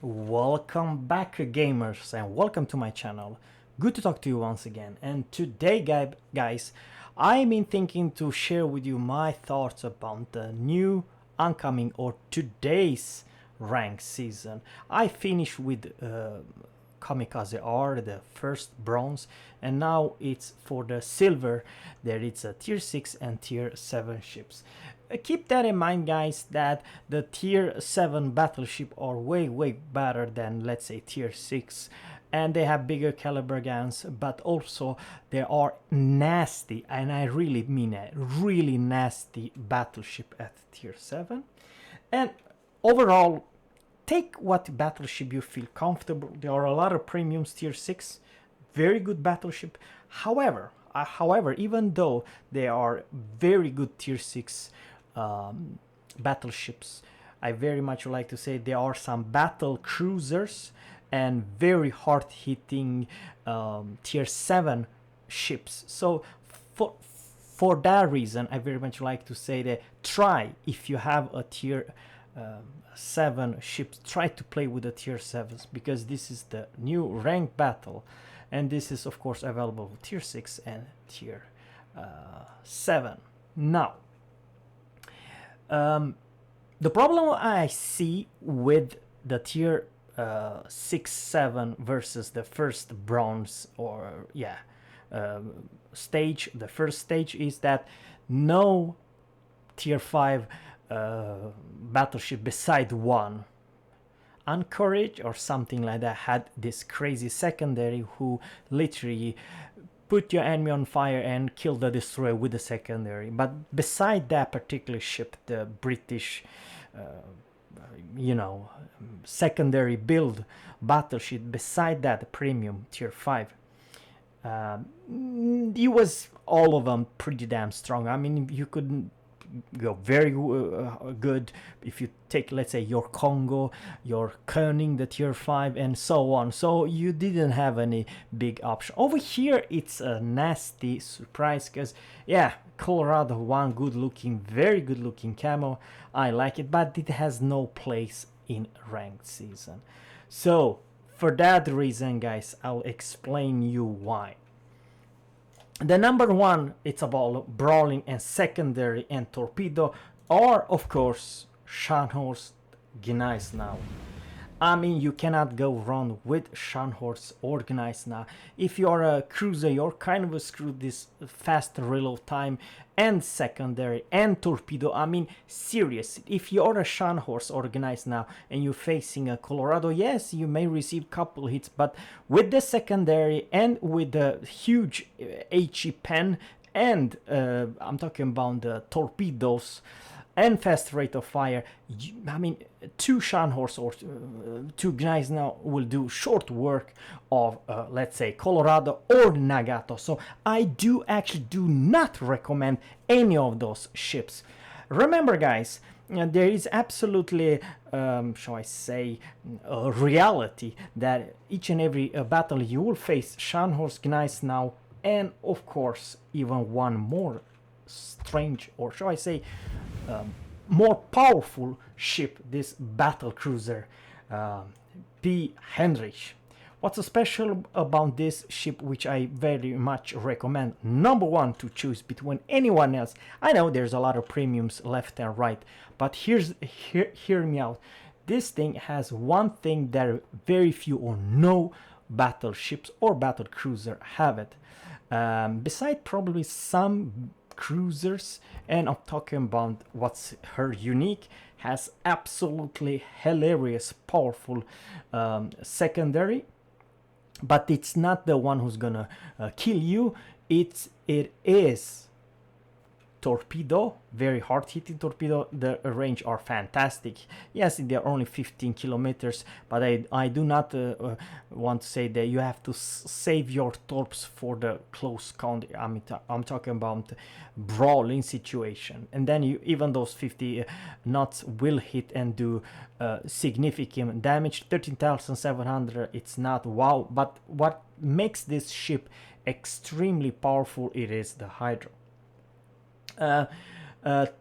Welcome back, gamers, and welcome to my channel. Good to talk to you once again. And today, guys, I've been thinking to share with you my thoughts about the new oncoming or today's rank season. I finished with Kamikaze R, the first bronze, and now it's for the silver. There it's a tier 6 and tier 7 ships. Keep that in mind, guys, that the tier 7 battleship are way better than, let's say, tier 6, and they have bigger caliber guns, but also they are nasty, and I really mean a really nasty battleship at tier 7. And overall, take what battleship you feel comfortable. There are a lot of premiums tier 6, very good battleship. However, even though they are very good tier 6 battleships, I very much like to say there are some battle cruisers and very hard-hitting tier 7 ships. So for that reason, I very much like to say that try, if you have a tier 7 ships, try to play with the tier 7s, because this is the new rank battle, and this is of course available with tier 6 and tier 7. Now, the problem I see with the tier 6-7 versus the first bronze, or stage, the first stage, is that no tier 5 battleship beside one, Anchorage or something like that, had this crazy secondary who literally put your enemy on fire and kill the destroyer with the secondary. But beside that particular ship, the British secondary build battleship, beside that, the premium tier 5, it was all of them pretty damn strong. I mean, you couldn't go very good if you take, let's say, your Congo, your Koenig, the tier 5, and so on. So you didn't have any big option. Over here it's a nasty surprise, because Colorado, one good looking, very good looking camo, I like it, but it has no place in ranked season. So for that reason, guys, I'll explain you why. The number one, it's about brawling and secondary and torpedo, or of course Scharnhorst Gneisenau. I mean, you cannot go wrong with Scharnhorst or Gneisenau. If you are a cruiser, you're kind of screwed this fast reload time and secondary and torpedo. I mean, seriously, if you're a Scharnhorst or Gneisenau and you're facing a Colorado, yes, you may receive couple hits, but with the secondary and with the huge HE pen and I'm talking about the torpedoes and fast rate of fire, I mean, two Scharnhorst or two Gneisenau will do short work of, let's say, Colorado or Nagato. So I actually do not recommend any of those ships. Remember, guys, there is absolutely, shall I say, a reality that each and every battle you will face Scharnhorst Gneisenau, and of course even one more strange, or shall I say, more powerful ship, this battle cruiser, P. Heinrich. What's so special about this ship, which I very much recommend, number one, to choose between anyone else? I know there's a lot of premiums left and right, but hear me out. This thing has one thing that very few or no battleships or battle cruiser have it. Beside probably some cruisers, and I'm talking about what's her unique, has absolutely hilarious powerful secondary, but it's not the one who's gonna kill you. It is torpedo, very hard hitting torpedo. The range are fantastic. Yes, they're only 15 kilometers, but I do not want to say that you have to save your torps for the close count. I'm talking about brawling situation, and then even those 50 knots will hit and do significant damage. 13,700, it's not wow, but what makes this ship extremely powerful, it is the hydro.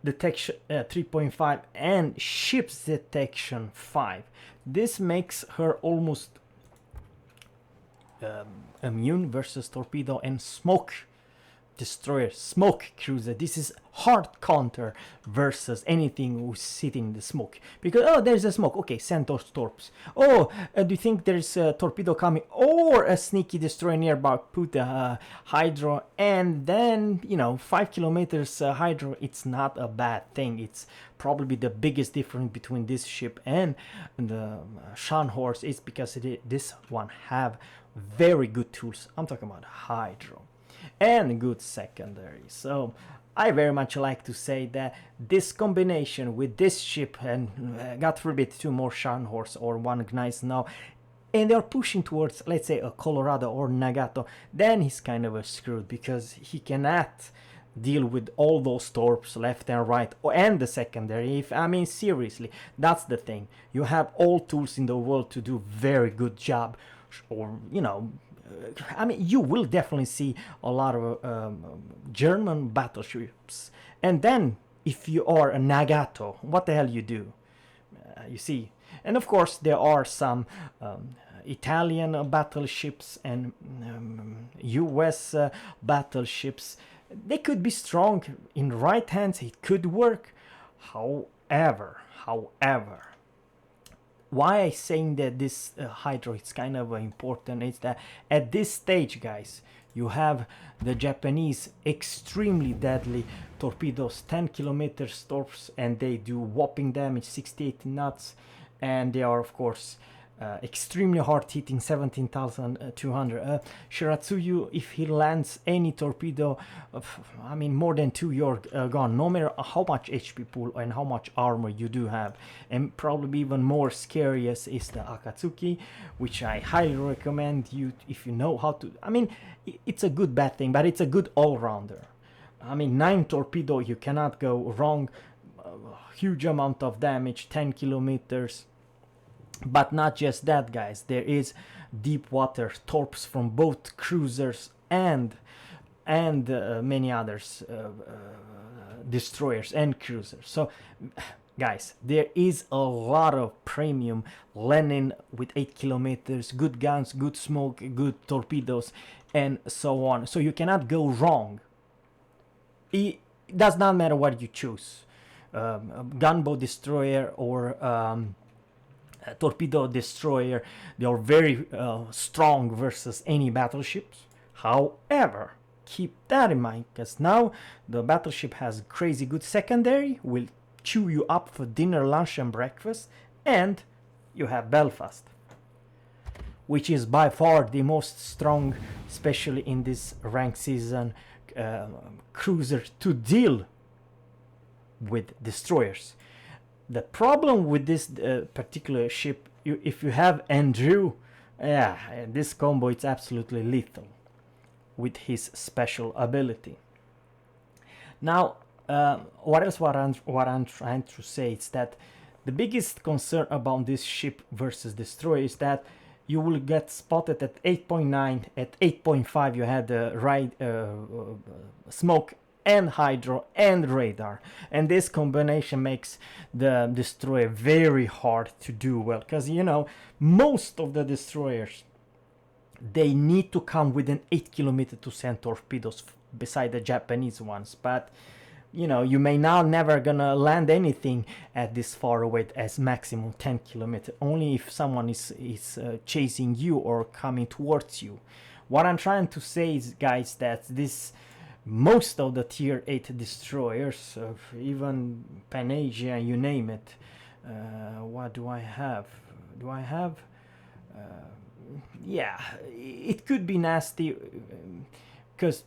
Detection 3.5 and ships detection 5. This makes her almost immune versus torpedo and smoke destroyer, smoke cruiser. This is hard counter versus anything who's sitting in the smoke, because oh, there's a smoke, okay, send those torps. Oh, do you think there's a torpedo coming or a sneaky destroyer nearby? Put a hydro, and then 5 kilometers hydro. It's not a bad thing. It's probably the biggest difference between this ship and the Scharnhorst is because this one have very good tools. I'm talking about hydro and good secondary. So I very much like to say that this combination with this ship and God forbid 2 more Scharnhorst or 1 Gneiss now, and they're pushing towards, let's say, a Colorado or Nagato, then he's kind of screwed because he cannot deal with all those torps left and right and the secondary. I mean, seriously, that's the thing. You have all tools in the world to do very good job, or I mean, you will definitely see a lot of German battleships. And then, if you are a Nagato, what the hell you do? You see. And of course, there are some Italian battleships and US battleships. They could be strong in right hands. It could work. However, why I saying that this hydro is kind of important is that at this stage, guys, you have the Japanese extremely deadly torpedoes, 10 kilometers torps, and they do whopping damage, 68 knots, and they are of course extremely hard hitting, 17,200. Shiratsuyu, if he lands any torpedo, I mean more than 2, you're gone, no matter how much HP pool and how much armor you do have. And probably even more scariest is the Akatsuki, which I highly recommend you if you know how to. I mean, it's a good bad thing, but it's a good all-rounder. I mean, 9 torpedo, you cannot go wrong. Huge amount of damage, 10 kilometers. But not just that, guys. There is deep water torps from both cruisers and many others, destroyers and cruisers. So, guys, there is a lot of premium Lenin with 8 kilometers, good guns, good smoke, good torpedoes, and so on. So you cannot go wrong. It does not matter what you choose, gunboat destroyer or torpedo destroyer. They are very strong versus any battleships. However, keep that in mind, because now the battleship has crazy good secondary, will chew you up for dinner, lunch and breakfast, and you have Belfast, which is by far the most strong, especially in this rank season, cruiser to deal with destroyers. The problem with this particular ship, if you have Andrew, this combo, it's absolutely lethal with his special ability. Now, what I'm trying to say is that the biggest concern about this ship versus destroyer is that you will get spotted at 8.9, at 8.5 you had the smoke and hydro and radar, and this combination makes the destroyer very hard to do well, because most of the destroyers, they need to come within 8 kilometers to send torpedoes beside the Japanese ones, but you may now never gonna land anything at this far away as maximum 10 kilometers, only if someone is chasing you or coming towards you. What I'm trying to say is, guys, that most of the tier 8 destroyers, even Panagia, you name it. What do I have? Yeah, it could be nasty, because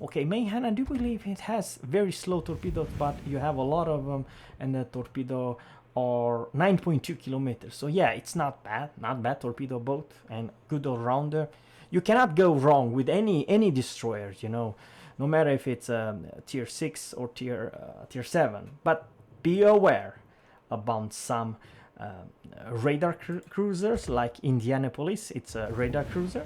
okay, Mayhan, I do believe it has very slow torpedoes, but you have a lot of them, and the torpedo are 9.2 kilometers. So yeah, it's not bad torpedo boat, and good all-rounder. You cannot go wrong with any destroyers, no matter if it's tier 6 or tier 7. But be aware about some radar cruisers like Indianapolis. It's a radar cruiser.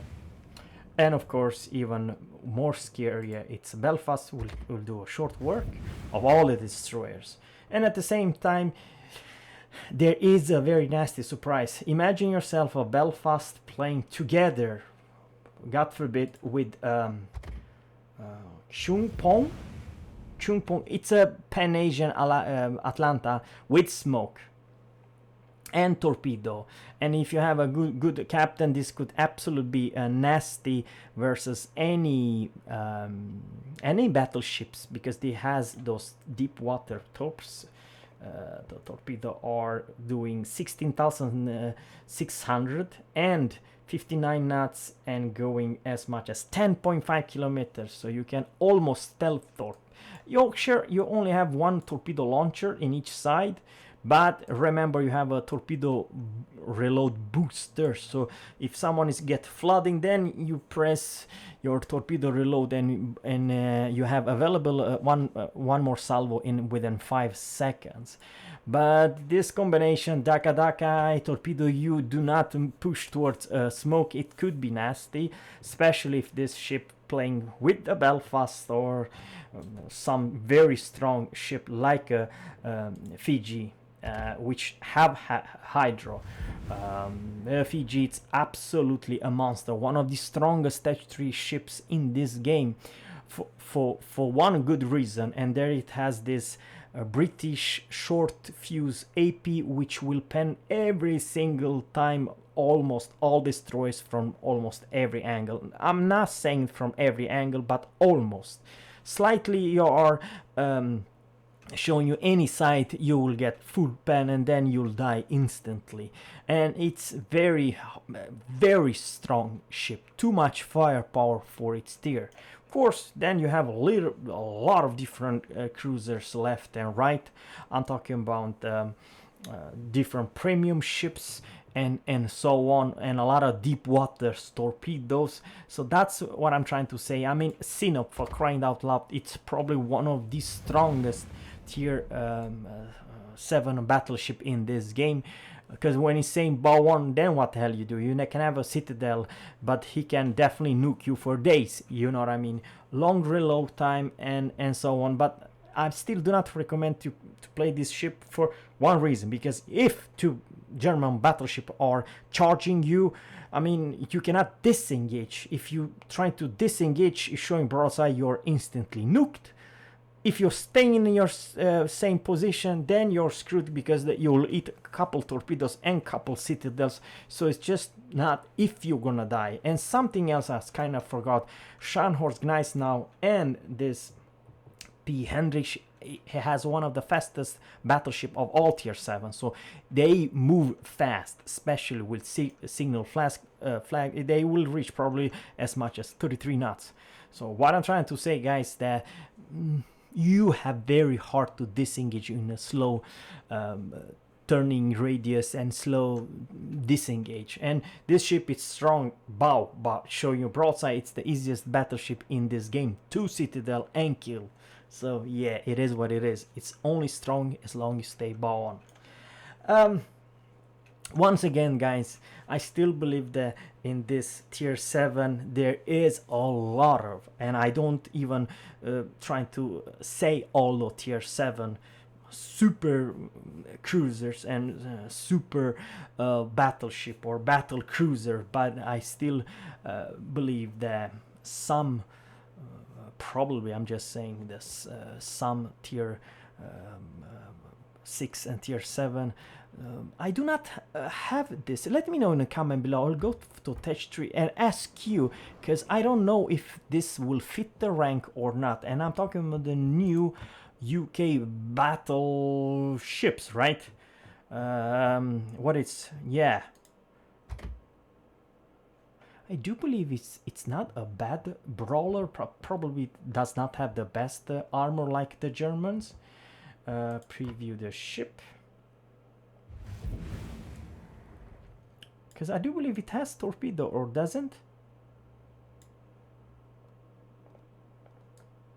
And of course, even more scary, it's Belfast will do a short work of all the destroyers. And at the same time, there is a very nasty surprise. Imagine yourself a Belfast playing together, God forbid, with Chung Pong. Chung Pong. It's a Pan Asian Atlanta with smoke and torpedo, and if you have a good captain, this could absolutely be a nasty versus any battleships, because they has those deep water torps. The torpedo are doing 16,600 and 59 knots and going as much as 10.5 kilometers, so you can almost stealth torp. Yorkshire, you only have one torpedo launcher in each side, but remember you have a torpedo reload booster, so if someone is get flooding, then you press your torpedo reload and you have available one more salvo in within 5 seconds. But this combination Daka torpedo, you do not push towards smoke. It could be nasty, especially if this ship playing with the Belfast or some very strong ship like Fiji, which have hydro. Fiji, it's absolutely a monster, one of the strongest stage 3 ships in this game, for one good reason, and there it has this British short fuse AP, which will pen every single time almost all destroys from almost every angle. I'm not saying from every angle, but almost. Slightly you are showing you any side, you will get full pen and then you'll die instantly. And it's very strong ship, too much firepower for its tier. Of course, then you have a lot of different cruisers left and right. I'm talking about different premium ships and so on, and a lot of deep water torpedoes. So that's what I'm trying to say. I mean, Sinop, for crying out loud, it's probably one of the strongest tier 7 battleship in this game, because when he's saying bow one, then what the hell you do? You can have a citadel, but he can definitely nuke you for days, you know what I mean? Long reload time and so on. But I still do not recommend to play this ship for one reason, because if two German battleship are charging you, I mean, you cannot disengage. If you try to disengage showing broadside, you're instantly nuked. If you're staying in your same position, then you're screwed, because you'll eat a couple torpedoes and couple citadels. So it's just not if you're gonna die. And something else I kind of forgot. Scharnhorst Gneisenau and this P. Heinrich, he has one of the fastest battleship of all tier 7, so they move fast, especially with signal flag. They will reach probably as much as 33 knots. So what I'm trying to say, guys, that you have very hard to disengage in a slow turning radius and slow disengage. And this ship is strong bow, but showing you broadside, it's the easiest battleship in this game. 2 citadel and kill. So yeah, it is what it is. It's only strong as long as you stay bow on. Once again, guys, I still believe that in this tier 7 there is a lot of, and I don't even try to say all of tier 7 super cruisers and super battleship or battle cruiser, but I still believe that some probably, I'm just saying this, some tier 6 and tier 7, I do not have this. Let me know in the comment below. I'll go to Tech Tree and ask you, because I don't know if this will fit the rank or not. And I'm talking about the new UK battleships, right? What is, yeah, I do believe it's not a bad brawler. Probably does not have the best armor like the Germans. Preview the ship, because I do believe it has torpedo, or doesn't.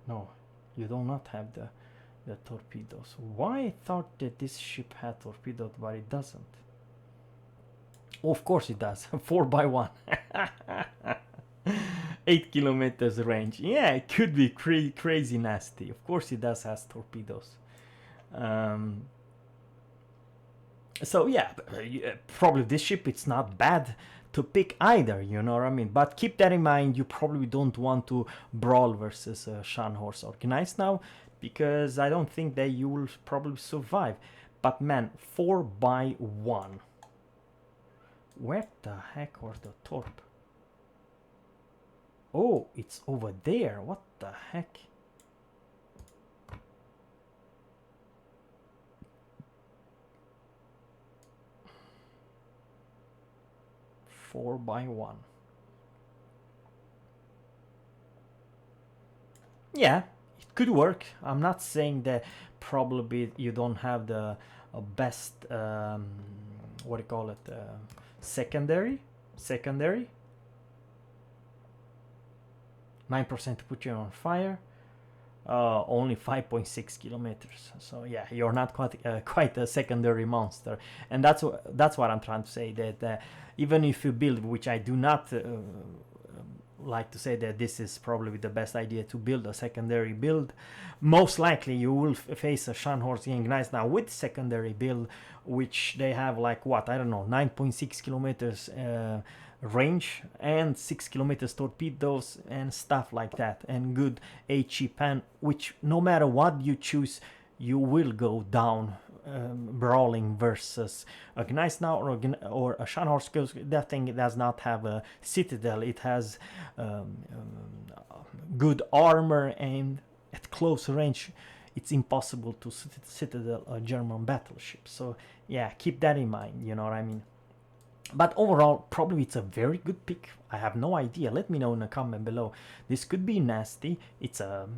No, you do not have the torpedoes. Why I thought that this ship had torpedoes, but it doesn't. Of course it does. 4x1. 8 kilometers range. Yeah, it could be crazy nasty. Of course it does has torpedoes. So yeah, probably this ship it's not bad to pick either, you know what I mean? But keep that in mind, you probably don't want to brawl versus Scharnhorst or Gneiss now, because I don't think that you will probably survive. But man, 4x1. Where the heck was the Torp? Oh, it's over there. What the heck? Four by one. Yeah, it could work. I'm not saying that probably you don't have the best what do you call it, secondary 9% to put you on fire, only 5.6 kilometers. So yeah, you're not quite a secondary monster, and that's what I'm trying to say, that even if you build, which I do not like to say that this is probably the best idea to build a secondary build. Most likely you will face a Scharnhorst and Gneiss now with secondary build, which they have like what, I don't know, 9.6 kilometers range and 6 kilometers torpedoes and stuff like that, and good HE pan, which no matter what you choose you will go down brawling versus a Gneiss now or a Scharnhorst, because that thing does not have a citadel. It has good armor, and at close range it's impossible to citadel a German battleship. So yeah, keep that in mind, you know what I mean? But overall, probably it's a very good pick. I have no idea. Let me know in the comment below. This could be nasty. It's a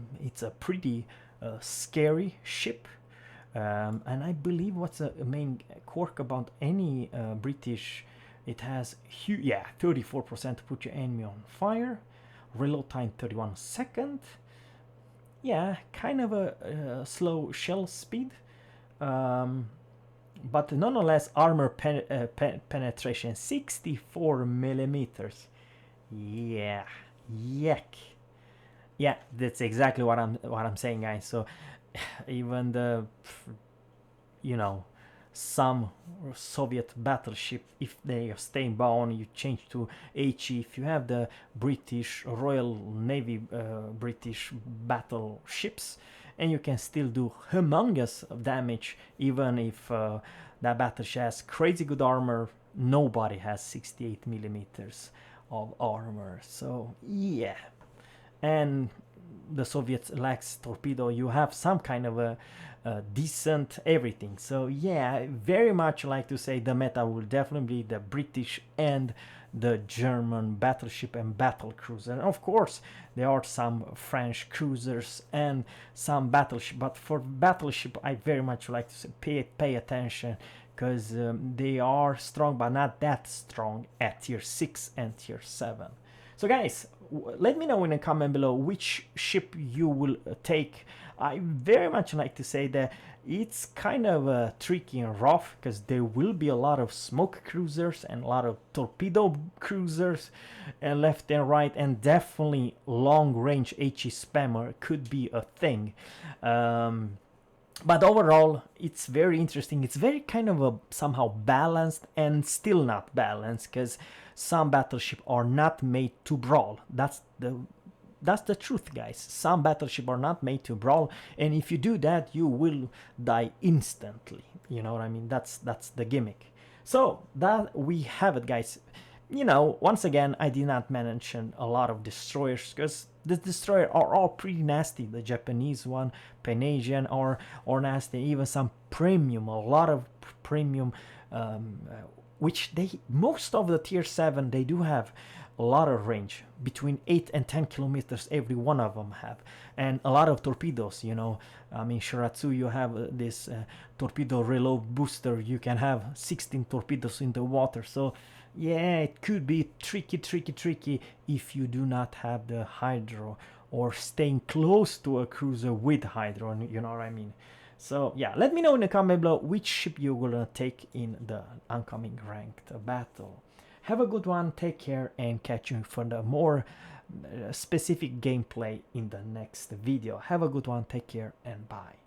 pretty scary ship. And I believe what's the main quirk about any British, it has 34% to put your enemy on fire, reload time 31 seconds. Yeah, kind of a slow shell speed, but nonetheless armor penetration 64 millimeters. Yeah, yuck. Yeah, that's exactly what I'm saying, guys. So even the, you know, some Soviet battleship, if they are staying bound, you change to HE. If you have the British Royal Navy British battleships, and you can still do humongous damage, even if that battleship has crazy good armor. Nobody has 68 millimeters of armor. So yeah, and the Soviets lacks torpedo. You have some kind of a decent everything. So yeah, very much like to say the meta will definitely be the British and the German battleship and battle cruiser. And of course there are some French cruisers and some battleship, but for battleship I very much like to say pay attention, because they are strong but not that strong at tier 6 and tier 7. So guys, let me know in the comment below which ship you will take. I very much like to say that it's kind of tricky and rough, because there will be a lot of smoke cruisers and a lot of torpedo cruisers and left and right, and definitely long range HE spammer could be a thing. But overall it's very interesting. It's very kind of a somehow balanced and still not balanced, because some battleships are not made to brawl. That's the truth, guys. Some battleships are not made to brawl, and if you do that you will die instantly, you know what I mean? That's the gimmick. So that we have it, guys. You know, once again, I did not mention a lot of destroyers, because the destroyers are all pretty nasty. The Japanese one, Panasian, or nasty. Even some premium, a lot of premium, which they, most of the tier 7, they do have a lot of range, between 8 and 10 kilometers every one of them have, and a lot of torpedoes, you know. I mean, Shiratsu, you have this torpedo reload booster, you can have 16 torpedoes in the water. So yeah, it could be tricky if you do not have the hydro, or staying close to a cruiser with hydro, you know what I mean? So yeah, let me know in the comment below which ship you're gonna take in the oncoming ranked battle. Have a good one, take care, and catch you for the more specific gameplay in the next video. Have a good one, take care, and bye.